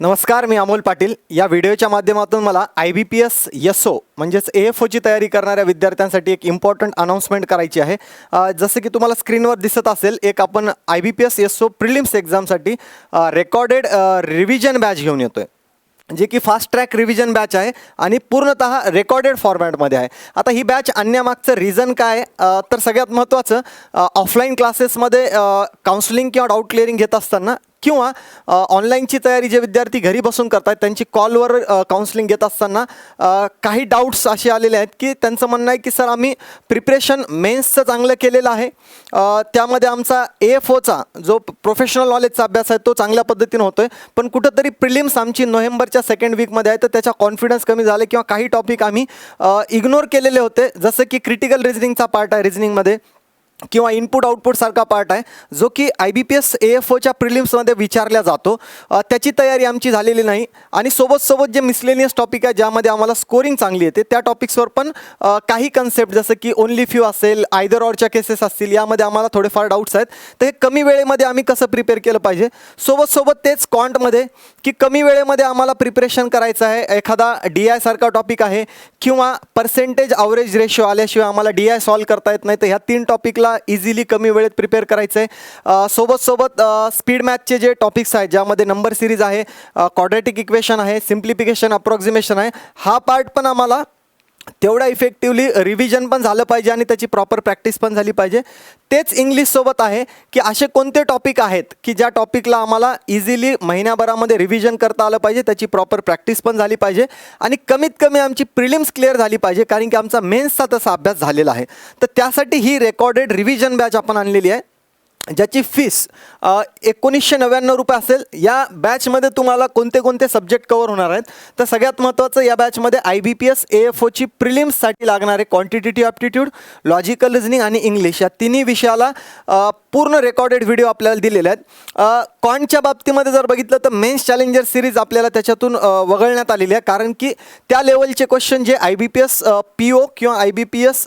नमस्कार, मी अमोल पाटील. या व्हिडिओच्या माध्यमातून मला IBPS SO म्हणजेच AFOची तयारी करणाऱ्या विद्यार्थ्यांसाठी एक इम्पॉर्टंट अनाउन्समेंट करायची आहे. जसं की तुम्हाला स्क्रीनवर दिसत असेल, एक आपण IBPS SO प्रिलिम्स एक्झामसाठी रेकॉर्डेड रिव्हिजन बॅच घेऊन येतोय, जे की फास्ट ट्रॅक रिव्हिजन बॅच आहे आणि पूर्णतः रेकॉर्डेड फॉर्मॅटमध्ये आहे. आता ही बॅच आणण्यामागचं रिझन काय, तर सगळ्यात महत्त्वाचं, ऑफलाईन क्लासेसमध्ये काउन्सिलिंग किंवा डाऊट क्लिअरिंग घेत असताना किंवा ऑनलाईनची तयारी जे विद्यार्थी घरी बसून करतात त्यांची कॉलवर काउन्सिलिंग घेत असताना काही डाऊट्स असे आलेले आहेत की त्यांचं म्हणणं आहे की सर, आम्ही प्रिपरेशन मेन्सचं चांगलं केलेलं आहे, त्यामध्ये आमचा AFOचा जो प्रोफेशनल नॉलेजचा अभ्यास आहे तो चांगल्या पद्धतीनं होतो आहे, पण कुठंतरी प्रिलिम्स आमची नोव्हेंबरच्या सेकंड वीकमध्ये आहे, तर त्याचा कॉन्फिडन्स कमी झाला किंवा काही टॉपिक आम्ही इग्नोर केलेले होते, जसं की क्रिटिकल रिझनिंगचा पार्ट आहे रिझनिंगमध्ये किंवा इनपुट आउटपुट सारखा पार्ट आहे जो की IBPS AFOच्या प्रिलिम्समध्ये विचारला जातो. त्याची तयारी आमची झालेली नाही आणि सोबत जे मिसलेनियस टॉपिक आहे ज्यामध्ये आम्हाला स्कोरिंग चांगली येते त्या टॉपिक्सवर पण काही कन्सेप्ट जसं की ओनली फ्यू असेल, आयदर ऑरच्या केसेस असतील, यामध्ये आम्हाला थोडेफार डाऊट्स आहेत. तर हे कमी वेळेमध्ये आम्ही कसं प्रिपेअर केलं पाहिजे, सोबत तेच क्वांटमध्ये की कमी वेळेमध्ये आम्हाला प्रिपरेशन करायचं आहे, एखादा DI सारखा टॉपिक आहे किंवा पर्सेंटेज ॲव्हरेज रेशो आल्याशिवाय आम्हाला DI सॉल्व करता येत नाही, तर ह्या 3 टॉपिकला इझिली कमी वेळेत प्रिपेअर करायचं आहे. सोबत स्पीड मॅथचे जे टॉपिक्स आहेत ज्यामध्ये नंबर सिरीज आहे, क्वाड्रॅटिक इक्वेशन आहे, सिम्प्लिफिकेशन, अप्रॉक्सिमेशन आहे, हा पार्ट पण आम्हाला तेवढा इफेक्टिवली रिव्हिजन पण झालं पाहिजे आणि त्याची प्रॉपर प्रॅक्टिस पण झाली पाहिजे. तेच इंग्लिशसोबत आहे की असे कोणते टॉपिक आहेत की ज्या टॉपिकला आम्हाला इझिली महिन्याभरामध्ये रिव्हिजन करता आलं पाहिजे, त्याची प्रॉपर प्रॅक्टिस पण झाली पाहिजे आणि कमीत कमी आमची प्रिलिम्स क्लिअर झाली पाहिजे, कारण की आमचा मेन्सचा तसा अभ्यास झालेला आहे. तर त्यासाठी ही रेकॉर्डेड रिव्हिजन बॅच आपण आणलेली आहे, ज्याची फीस 1999 रुपये असेल. या बॅचमध्ये तुम्हाला कोणते सब्जेक्ट कवर होणार आहेत, तर सगळ्यात महत्त्वाचं या बॅचमध्ये IBPS AFOची प्रिलिम्ससाठी लागणारे क्वांटिटेटिव्ह ॲप्टिट्यूड, लॉजिकल रिझनिंग आणि इंग्लिश या तिन्ही विषयाला पूर्ण रेकॉर्डेड व्हिडिओ आपल्याला दिलेले आहेत. कॉन्टच्या बाबतीमध्ये जर बघितलं तर मेन्स चॅलेंजर सिरीज आपल्याला त्याच्यातून वगळण्यात आलेली आहे, कारण की त्या लेवलचे क्वेश्चन जे IBPS PO किंवा IBPS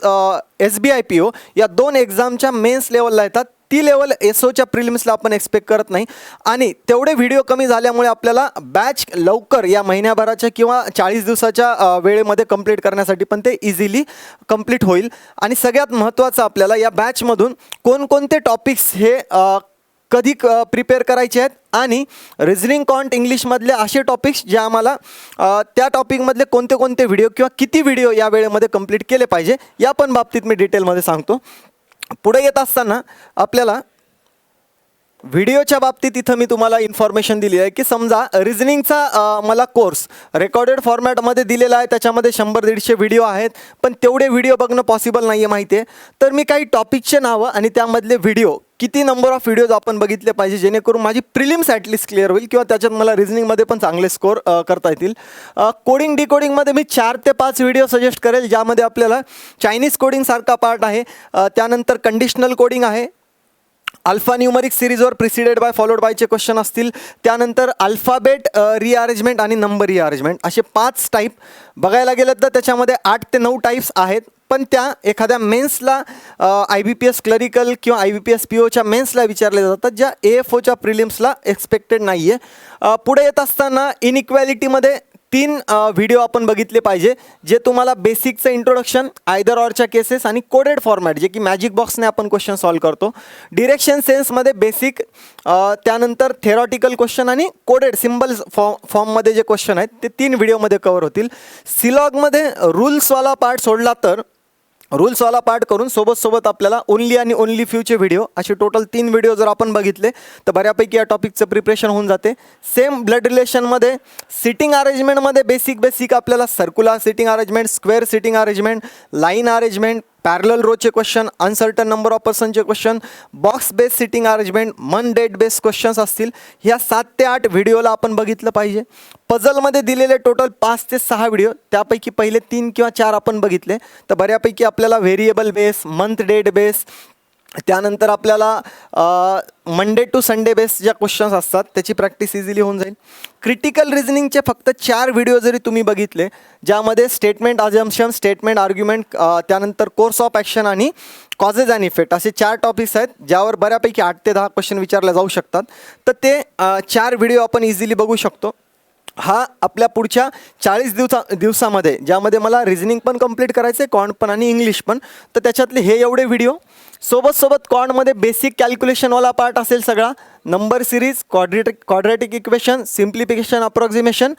SBI PO या 2 एक्झामच्या मेन्स लेवलला येतात, ती लेवल SOच्या प्रिलिम्सला आपण एक्सपेक्ट करत नाही. आणि तेवढे व्हिडिओ कमी झाल्यामुळे आपल्याला बॅच लवकर या महिन्याभराच्या किंवा 40 दिवसाच्या वेळेमध्ये कंप्लीट करण्यासाठी पण ते इझिली कंप्लीट होईल. आणि सगळ्यात महत्त्वाचं, आपल्याला या बॅचमधून कोणकोणते टॉपिक्स हे कधी प्रिपेअर करायचे आहेत आणि रिझनिंग, कॉन्ट, इंग्लिशमधले असे टॉपिक्स जे आम्हाला त्या टॉपिकमधले कोणते व्हिडिओ किंवा किती व्हिडिओ या वेळेमध्ये कंप्लीट केले पाहिजे, या पण बाबतीत मी डिटेलमध्ये सांगतो. पुढे येत असताना आपल्याला व्हिडिओच्या बाबतीत इथं मी तुम्हाला इन्फॉर्मेशन दिली आहे की समजा रिझनिंगचा मला कोर्स रेकॉर्डेड फॉर्मॅटमध्ये दिलेला आहे, त्याच्यामध्ये 100-150 व्हिडिओ आहेत, पण तेवढे व्हिडिओ बघणं पॉसिबल नाही आहे माहिती आहे. तर मी काही टॉपिकचे नावं आणि त्यामधले व्हिडिओ, किती नंबर ऑफ व्हिडिओज आपण बघितले पाहिजे जेणेकरून माझी प्रिलिम्स ॲटलिस्ट क्लिअर होईल किंवा त्याच्यात मला रिझनिंगमध्ये पण चांगले स्कोर करता येतील. कोडिंग डिकोडिंगमध्ये मी 4 ते 5 व्हिडिओ सजेस्ट करेल, ज्यामध्ये आपल्याला चायनीज कोडिंगसारखा पार्ट आहे, त्यानंतर कंडिशनल कोडिंग आहे, अल्फा न्यूमरिक सिरीजवर प्रिसिडेड बाय फॉलोड बायचे क्वेश्चन असतील, त्यानंतर अल्फाबेट रिअरेंजमेंट आणि नंबर रिअरेंजमेंट, असे 5 टाईप बघायला गेलं तर त्याच्यामध्ये 8 ते 9 टाईप्स आहेत, पण त्या एखाद्या मेन्सला IBPS क्लरिकल किंवा IBPS POच्या मेन्सला विचारले जातात, ज्या AFOच्या प्रिलिम्सला एक्सपेक्टेड नाही आहे. पुढे येत असताना इनइक्वॅलिटीमध्ये 3 व्हिडिओ आपण बघितले पाहिजे, जे तुम्हाला बेसिकचं इंट्रोडक्शन, आयदर ऑरच्या केसेस आणि कोडेड फॉर्मॅट, जे की मॅजिक बॉक्सने आपण क्वेश्चन सॉल्व करतो, डिरेक्शन सेन्समध्ये बेसिक, त्यानंतर थेरॉटिकल क्वेश्चन आणि कोडेड सिम्बल्स फॉर्ममध्ये जे क्वेश्चन आहेत ते 3 व्हिडिओमध्ये कवर होतील. सिलॉगमध्ये रूल्सवाला पार्ट सोडला तर रूल्सवाला पार्ट करून सोबत आपल्याला ओनली आणि ओनली फ्यूचे व्हिडिओ, असे टोटल 3 व्हिडिओ जर आपण बघितले तर बऱ्यापैकी या टॉपिकचं प्रिपरेशन होऊन जाते. सेम ब्लड रिलेशनमध्ये सिटिंग अरेंजमेंटमध्ये बेसिक आपल्याला circular sitting arrangement, square sitting arrangement, line arrangement, parallel रोचे क्वेश्चन, अनसर्टन नंबर ऑफ पर्सनचे question, box base sitting arrangement, month date base questions असतील. ह्या 7 ते 8 व्हिडिओला आपण बघितलं पाहिजे. पझलमध्ये दिलेले टोटल 5 ते 6 व्हिडिओ, त्यापैकी पहिले 3 किंवा 4 आपण बघितले, तर बऱ्यापैकी आपल्याला variable base, month date base, त्यानंतर आपल्याला मंडे टू संडे बेस ज्या क्वेश्चन्स असतात त्याची प्रॅक्टिस इझिली होऊन जाईल. क्रिटिकल रिझनिंगचे फक्त 4 व्हिडिओ जरी तुम्ही बघितले, ज्यामध्ये स्टेटमेंट अजम्पशन, स्टेटमेंट आर्ग्युमेंट, त्यानंतर कोर्स ऑफ ॲक्शन आणि कॉजेस अँड इफेक्ट, असे 4 टॉपिक्स आहेत ज्यावर बऱ्यापैकी 8 ते 10 क्वेश्चन विचारले जाऊ शकतात. तर ते 4 व्हिडिओ आपण इझिली बघू शकतो. हा आपल्या पुढच्या 40 दिवसामध्ये, ज्यामध्ये मला रिझनिंग पण कंप्लीट करायचं आहे, क्वांट पण आणि इंग्लिश पण. तर त्याच्यातले हे एवढे व्हिडिओ सोबत क्वांटमध्ये बेसिक कॅल्क्युलेशनवाला पार्ट असेल सगळा, number series, quadratic equation, simplification, approximation,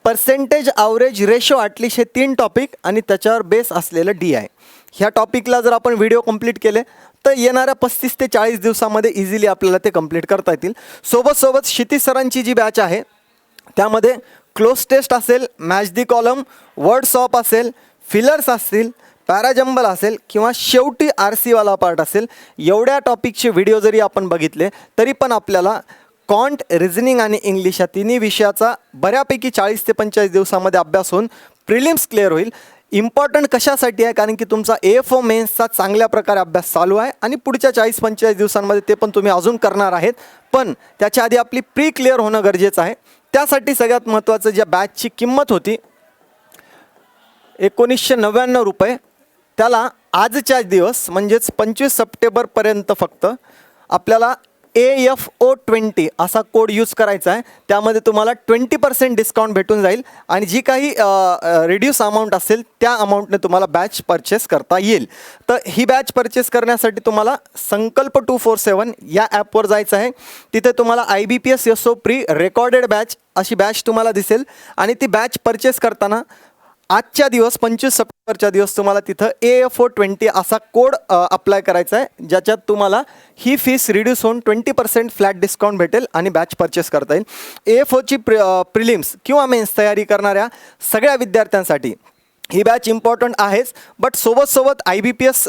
percentage, average, ratio, at least हे 3 टॉपिक आणि त्याच्यावर बेस असलेलं DI. ह्या टॉपिकला जर आपण व्हिडिओ कंप्लीट केले तर येणाऱ्या 35 ते 40 दिवसामध्ये इझिली आपल्याला ते कंप्लीट करता येतील. सोबत क्षितिज सरांची जी बॅच आहे त्यामध्ये क्लोज टेस्ट असेल, match the column, word shop असेल, फिलर्स असतील, पॅराजंबल असेल किंवा शेवटी RC वाला पार्ट असेल, एवढ्या टॉपिकचे व्हिडिओ जरी आपण बघितले तरी पण आपल्याला क्वांट, रिझनिंग आणि इंग्लिश या तिन्ही विषयाचा बऱ्यापैकी 40 ते 45 दिवसामध्ये अभ्यास होऊन प्रिलिम्स क्लिअर होईल. इम्पॉर्टंट कशासाठी आहे, कारण की तुमचा AFO मेन्सचा चांगल्या प्रकारे अभ्यास चालू आहे आणि पुढच्या 40-45 दिवसांमध्ये ते पण तुम्ही अजून करणार आहेत. पण त्याच्या आधी आपली प्री क्लिअर होणं गरजेचं आहे. त्यासाठी सगळ्यात महत्त्वाचं, ज्या बॅचची किंमत होती 1999 रुपये, त्याला आजच्या दिवस म्हणजेच 25 सप्टेंबरपर्यंत फक्त आपल्याला AFO20 असा कोड यूज करायचा आहे. त्यामध्ये तुम्हाला 20% डिस्काउंट भेटून जाईल आणि जी काही रिड्यूस अमाऊंट असेल त्या अमाऊंटने तुम्हाला बॅच परचेस करता येईल. तर ही बॅच परचेस करण्यासाठी तुम्हाला संकल्प 247 या ॲपवर जायचं आहे. तिथे तुम्हाला IBPS SO pre recorded batch अशी बॅच तुम्हाला दिसेल आणि ती बॅच परचेस करताना आजच्या दिवस 25 सप्टेंबरच्या दिवस तुम्हाला तिथं AFO20 असा कोड अप्लाय करायचा आहे, ज्याच्यात तुम्हाला ही फीस रिड्यूस होऊन 20% फ्लॅट डिस्काउंट भेटेल आणि बॅच परचेस करता येईल. AFOची प्रिलिम्स किंवा मेन्स तयारी करणाऱ्या सगळ्या विद्यार्थ्यांसाठी ही बॅच इम्पॉर्टंट आहेच, बट सोबत IBPS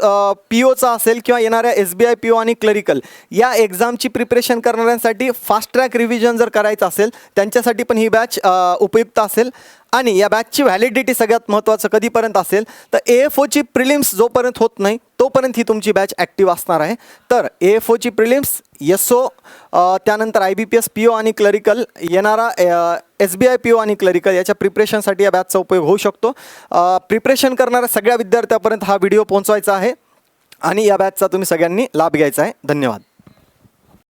POचा असेल किंवा येणाऱ्या SBI PO आणि क्लरिकल या एक्झामची प्रिपरेशन करणाऱ्यांसाठी फास्ट ट्रॅक रिव्हिजन जर करायचं असेल त्यांच्यासाठी पण ही बॅच उपयुक्त असेल. आणि या बॅचची व्हॅलिडिटी सगळ्यात महत्त्वाचं कधीपर्यंत असेल तर AFOची प्रिलिम्स जोपर्यंत होत नाही तोपर्यंत ही तुमची बॅच ॲक्टिव्ह असणार आहे. तर AFOची प्रिलिम्स, SO, त्यानंतर IBPS PO आणि क्लरिकल, येणारा SBI PO आणि क्लरिकल याच्या प्रिपरेशनसाठी या बॅचचा उपयोग होऊ शकतो. प्रिपरेशन करणाऱ्या सगळ्या विद्यार्थ्यापर्यंत हा व्हिडिओ पोहोचवायचा आहे आणि या बॅचचा तुम्ही सगळ्यांनी लाभ घ्यायचा आहे. धन्यवाद.